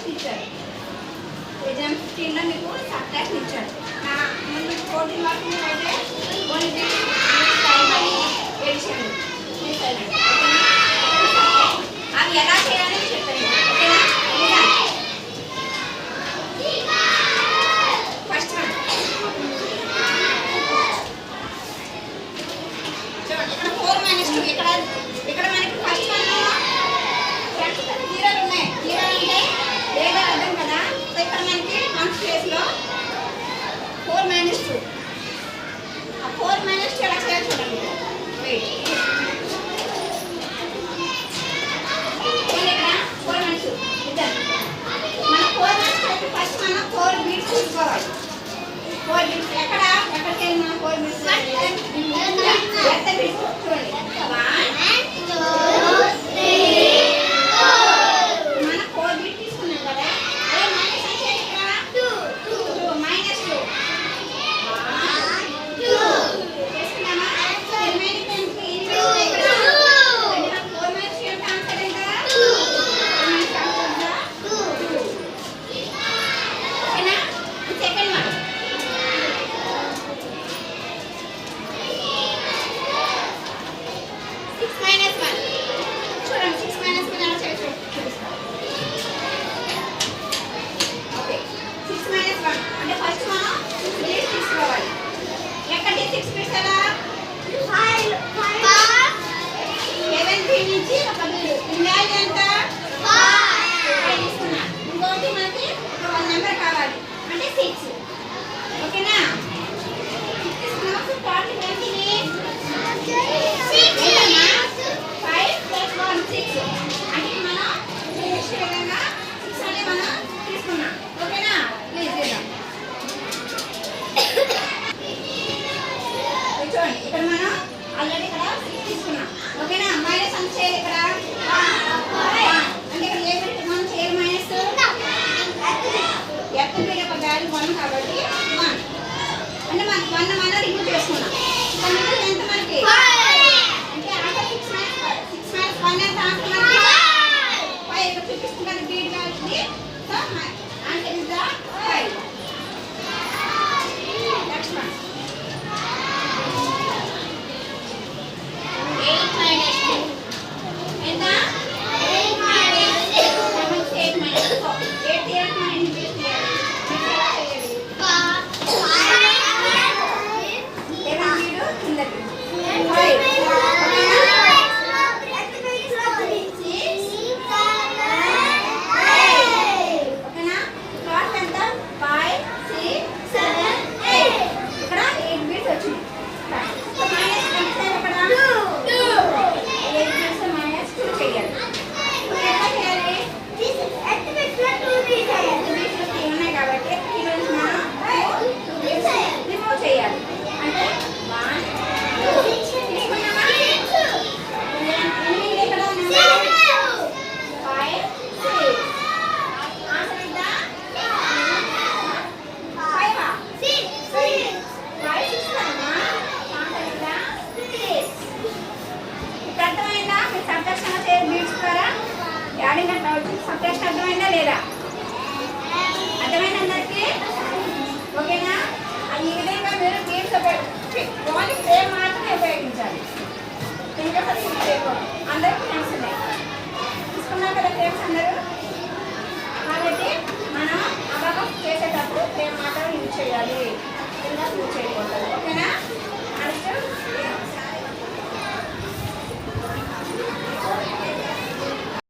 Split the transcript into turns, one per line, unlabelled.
Question ఇచ్చారు. Exam 15లో మీకు subtraction ఇచ్చాడు. ముందు 14 వరకు అయితే ఓన్లీ ఎడిషన్ అవి ఎలా చేయాలని చెప్పాను. ఓకేనా? ఫస్ట్ వన్ చూడండి, ఇక్కడ 4 - 2 ఇక్కడ మనకి ఫస్ట్ వన్ జీరోలు ఉన్నాయి. జీరో అంటే లేదా అర్థం కదా. సో ఇక్కడ మనకి వన్స్ ప్లేస్లో 4 - 2 ఆ 4 - 2 ఎలా చేయాలి చూడండి. వెయిట్ ఇక్కడ 4 - 2 ఇద్దాం. మనం 4 - 2 ఫస్ట్ మనం 4 బీట్స్ తీసుకోవాలి. 4 బీట్స్ ఎక్కడికి వెళ్ళి మనం 4 బీట్స్ ఎంత బీట్స్ చూడండి. 1 2 3 మనం 4 బీట్స్ తీసుకున్నాం కదా. అదే మైనస్ అంటే ఇక్కడ 2 -2 1 2 చేసుకున్నామా? రిమైనింగ్ టైంకి 2 ఇక్కడ 4 - 2 అంటే ఆన్సర్ ఎంత? 2 ఓకేనా? సెకండ్ వన్ ఇంకోటి మనకి ఒక 1 నెంబర్ కావాలి అంటే 6. ఓకేనా? 6 తీసుకున్నాం. 40 20 5 + 1 6 అంటే మనం నెక్స్ట్ విధంగా 6 అనే మనం తీసుకున్నాం. ఓకేనా? ప్లీజ్ చేద్దాం. చూడండి, ఇక్కడ మనం ఆల్రెడీ ఇక్కడ 6 తీసుకున్నాం. ఓకేనా? మైనస్ అంత చేయాలి. ఇక్కడ అంటే ఇక్కడ ఏ బిట్ మనం చేయాలి? మైనస్ ఎఫ్ బిట్ యొక్క వాల్యూ 1 కాబట్టి 1 అంటే మనం 1 మనం రిమూవ్ చేసుకున్నాం. మిగిలిన ఎంత మనకి అంటే ఆన్సర్ 6 - 1 ఎంత ఆన్సర్ మనకి 5. ఇక్కడ చూపిస్తుంది బీట్ కాబట్టి so answer is the 5. Next one 8 - 2 ఎంత? 8 - 4 8 తీయాలి. మనం ఎన్ని బీట్స్ తీయాలి? బీట్స్ ఎలా చేయాలి? 7 బీడు కిందకి 5 ఓకేనా? క్లాస్ ఎంత? 5 6 7 8 ఇక్కడ 8 బీట్స్ వచ్చింది.